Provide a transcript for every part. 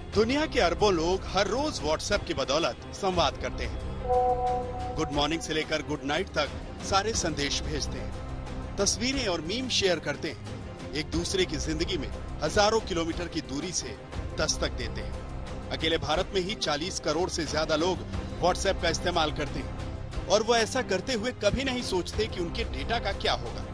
दुनिया के अरबों लोग हर रोज व्हाट्सएप की बदौलत संवाद करते हैं। गुड मॉर्निंग से लेकर गुड नाइट तक सारे संदेश भेजते हैं, तस्वीरें और मीम शेयर करते हैं, एक दूसरे की जिंदगी में हजारों किलोमीटर की दूरी से दस्तक देते हैं। अकेले भारत में ही 40 करोड़ से ज्यादा लोग व्हाट्सएप का इस्तेमाल करते हैं और वो ऐसा करते हुए कभी नहीं सोचते कि उनके डेटा का क्या होगा।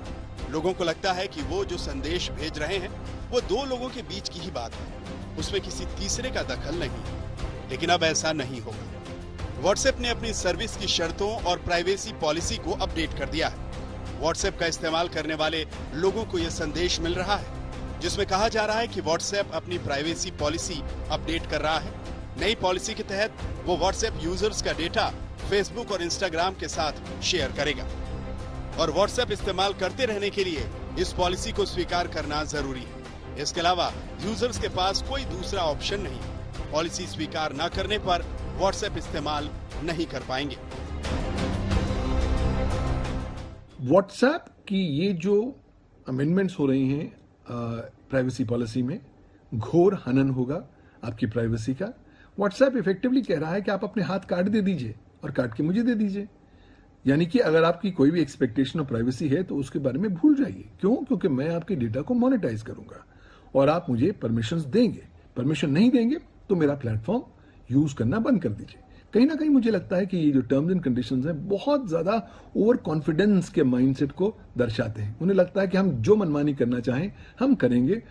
लोगों को लगता है कि वो जो संदेश भेज रहे हैं वो दो लोगों के बीच की ही बात है, उसमें किसी तीसरे का दखल नहीं। लेकिन अब ऐसा नहीं होगा। व्हाट्सएप ने अपनी सर्विस की शर्तों और प्राइवेसी पॉलिसी को अपडेट कर दिया है। व्हाट्सएप का इस्तेमाल करने वाले लोगों को यह संदेश मिल रहा है जिसमें कहा जा रहा है कि व्हाट्सएप अपनी प्राइवेसी पॉलिसी अपडेट कर रहा है। नई पॉलिसी के तहत वो व्हाट्सएप यूजर्स का डेटा फेसबुक और इंस्टाग्राम के साथ शेयर करेगा और व्हाट्सएप इस्तेमाल करते रहने के लिए इस पॉलिसी को स्वीकार करना जरूरी है। इसके अलावा यूजर्स के पास कोई दूसरा ऑप्शन नहीं। पॉलिसी स्वीकार न करने पर व्हाट्सएप इस्तेमाल नहीं कर पाएंगे। व्हाट्सएप की ये जो अमेंडमेंट्स हो रही हैं प्राइवेसी पॉलिसी में, घोर हनन होगा आपकी प्राइवेसी का। व्हाट्सएप इफेक्टिवली कह रहा है कि आप अपने हाथ काट दे दीजिए और काट के मुझे दे दीजिए। यानी कि अगर आपकी कोई भी एक्सपेक्टेशन ऑफ प्राइवेसी है तो उसके बारे में भूल जाइए। क्यों? क्योंकि मैं आपके डेटा को मोनेटाइज करूंगा और आप मुझे परमिशंस देंगे। परमिशन नहीं देंगे तो मेरा प्लेटफॉर्म यूज करना बंद कर दीजिए। कहीं ना कहीं मुझे लगता है कि ये जो टर्म्स एंड कंडीशंस हैं बहुत ज्यादा ओवर कॉन्फिडेंस के माइंडसेट को दर्शाते हैं। उन्हें लगता है कि हम जो मनमानी करना चाहें हम करेंगे।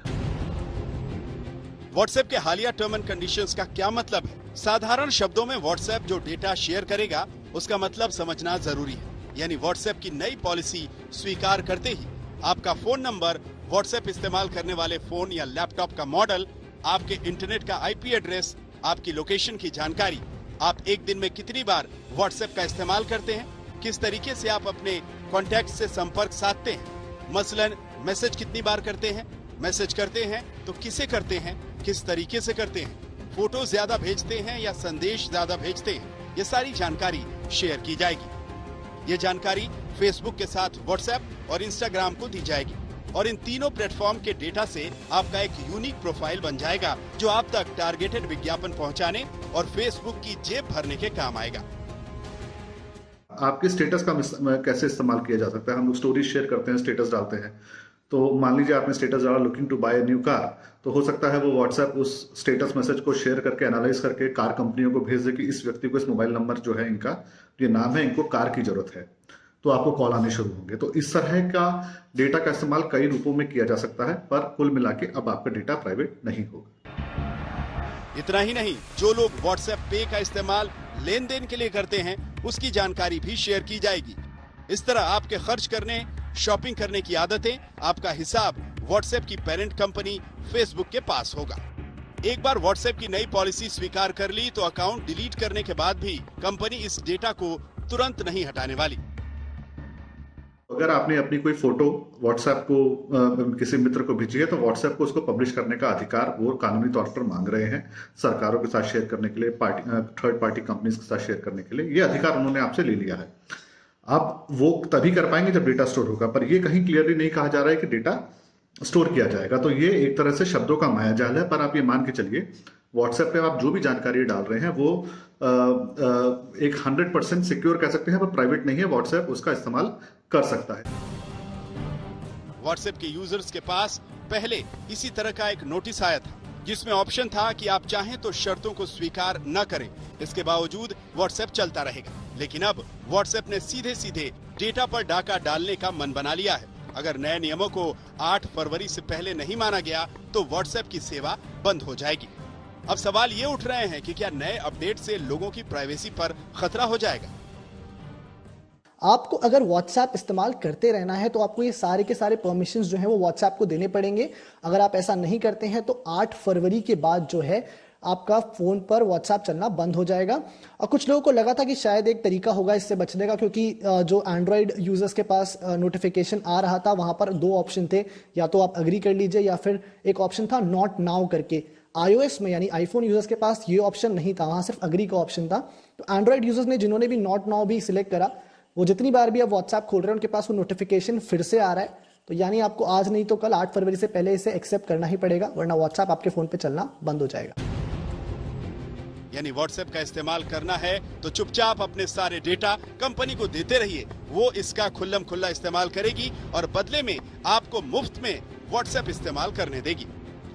व्हाट्सएप के हालिया टर्म एंड कंडीशंस का क्या मतलब है? साधारण शब्दों में व्हाट्सएप जो डेटा शेयर करेगा उसका मतलब समझना जरूरी है। यानी व्हाट्सएप की नई पॉलिसी स्वीकार करते ही आपका फोन नंबर, व्हाट्सएप इस्तेमाल करने वाले फोन या लैपटॉप का मॉडल, आपके इंटरनेट का आईपी एड्रेस, आपकी लोकेशन की जानकारी, आप एक दिन में कितनी बार व्हाट्सएप का इस्तेमाल करते हैं, किस तरीके से आप अपने कॉन्टैक्ट से संपर्क साधते हैं, मसलन मैसेज कितनी बार करते हैं, मैसेज करते हैं तो किसे करते हैं, किस तरीके से करते हैं, फोटो ज्यादा भेजते हैं या संदेश ज्यादा भेजते हैं, ये सारी जानकारी शेयर की जाएगी। ये जानकारी फेसबुक के साथ व्हाट्सएप और इंस्टाग्राम को दी जाएगी और इन तीनों प्लेटफॉर्म के डेटा से आपका एक यूनिक प्रोफाइल बन जाएगा जो आप तक टारगेटेड विज्ञापन पहुंचाने और फेसबुक की जेब भरने के काम आएगा। आपके स्टेटस का कैसे इस्तेमाल किया जा सकता है? हम लोग स्टोरीज शेयर करते हैं, स्टेटस डालते हैं। तो मान लीजिए आपने स्टेटस डाला looking to buy a new car, तो हो सकता है वो व्हाट्सएप उस स्टेटस मैसेज को शेयर करके एनालाइज करके कार कंपनियों को भेज दे कि इस व्यक्ति को, इस मोबाइल नंबर जो है इनका, ये नाम है, इनको कार की जरूरत है, तो आपको कॉल आने शुरू होंगे। तो इस तरह का डेटा का इस्तेमाल कई रूपों में किया जा सकता है, पर कुल मिला के अब आपका डेटा प्राइवेट नहीं होगा। इतना ही नहीं, जो लोग व्हाट्सएप पे का इस्तेमाल लेन देन के लिए करते हैं उसकी जानकारी भी शेयर की जाएगी। इस तरह आपके खर्च करने, शॉपिंग करने की आदतें, आपका हिसाब व्हाट्सएप की पेरेंट कंपनी फेसबुक के पास होगा। एक बार व्हाट्सएप की नई पॉलिसी स्वीकार कर ली तो अकाउंट डिलीट करने के बाद भी कंपनी इस डेटा को तुरंत नहीं हटाने वाली। अगर आपने अपनी कोई फोटो व्हाट्सएप को किसी मित्र को भेजी है तो व्हाट्सएप को उसको पब्लिश करने का अधिकार वो कानूनी तौर पर मांग रहे हैं सरकारों के साथ शेयर करने के लिए, थर्ड पार्टी कंपनीज के साथ शेयर करने के लिए। ये अधिकार उन्होंने आपसे ले लिया है। आप वो तभी कर पाएंगे जब डेटा स्टोर होगा, पर ये कहीं क्लियरली नहीं कहा जा रहा है कि डेटा स्टोर किया जाएगा। तो ये एक तरह से शब्दों का मायाजाल है, पर आप ये मान के चलिए व्हाट्सएप पे आप जो भी जानकारी डाल रहे हैं वो एक 100% सिक्योर कह सकते हैं, पर प्राइवेट नहीं है। व्हाट्सएप उसका इस्तेमाल कर सकता है। व्हाट्सएप के यूजर्स के पास पहले इसी तरह का एक नोटिस आया था जिसमें ऑप्शन था कि आप चाहें तो शर्तों को स्वीकार न करें, इसके बावजूद व्हाट्सएप चलता रहेगा। लेकिन अब व्हाट्सएप ने सीधे सीधे डेटा पर डाका डालने का मन बना लिया है। अगर नए नियमों को 8 फरवरी से पहले नहीं माना गया तो व्हाट्सएप की सेवा बंद हो जाएगी। अब सवाल ये उठ रहे हैं कि क्या नए अपडेट से लोगों की प्राइवेसी पर खतरा हो जाएगा? आपको अगर व्हाट्सएप इस्तेमाल करते रहना है तो आपको ये सारे के सारे परमिशंस जो हैं वो व्हाट्सएप को देने पड़ेंगे। अगर आप ऐसा नहीं करते हैं तो 8 फरवरी के बाद जो है आपका फोन पर व्हाट्सएप चलना बंद हो जाएगा। और कुछ लोगों को लगा था कि शायद एक तरीका होगा इससे बचने का, क्योंकि जो एंड्रॉयड यूजर्स के पास नोटिफिकेशन आ रहा था वहां पर 2 ऑप्शन थे, या तो आप अग्री कर लीजिए या फिर एक ऑप्शन था नॉट नाउ करके। iOS में यानी आईफोन यूजर्स के पास ये ऑप्शन नहीं था, वहां सिर्फ अग्री का ऑप्शन था। तो एंड्रॉयड यूजर्स ने जिन्होंने भी नॉट नाउ भी सिलेक्ट करा, वो जितनी बार भी अब व्हाट्सएप खोल रहे हैं उनके पास वो नोटिफिकेशन फिर से आ रहा है। तो यानी आपको आज नहीं तो कल 8 फरवरी से पहले इसे एक्सेप्ट करना ही पड़ेगा, वरना व्हाट्सएप आपके फोन पे चलना बंद हो जाएगा। यानी व्हाट्सएप का इस्तेमाल करना है तो चुपचाप अपने सारे डेटा कंपनी को देते रहिए, वो इसका खुल्लम खुल्ला इस्तेमाल करेगी और बदले में आपको मुफ्त में व्हाट्सएप इस्तेमाल करने देगी।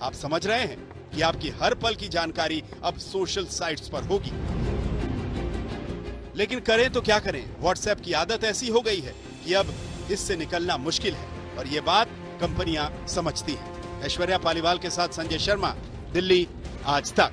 आप समझ रहे हैं कि आपकी हर पल की जानकारी अब सोशल साइट्स पर होगी। लेकिन करें तो क्या करें, व्हाट्सएप की आदत ऐसी हो गई है कि अब इससे निकलना मुश्किल है और ये बात कंपनियां समझती हैं। ऐश्वर्या पालीवाल के साथ संजय शर्मा, दिल्ली आज तक।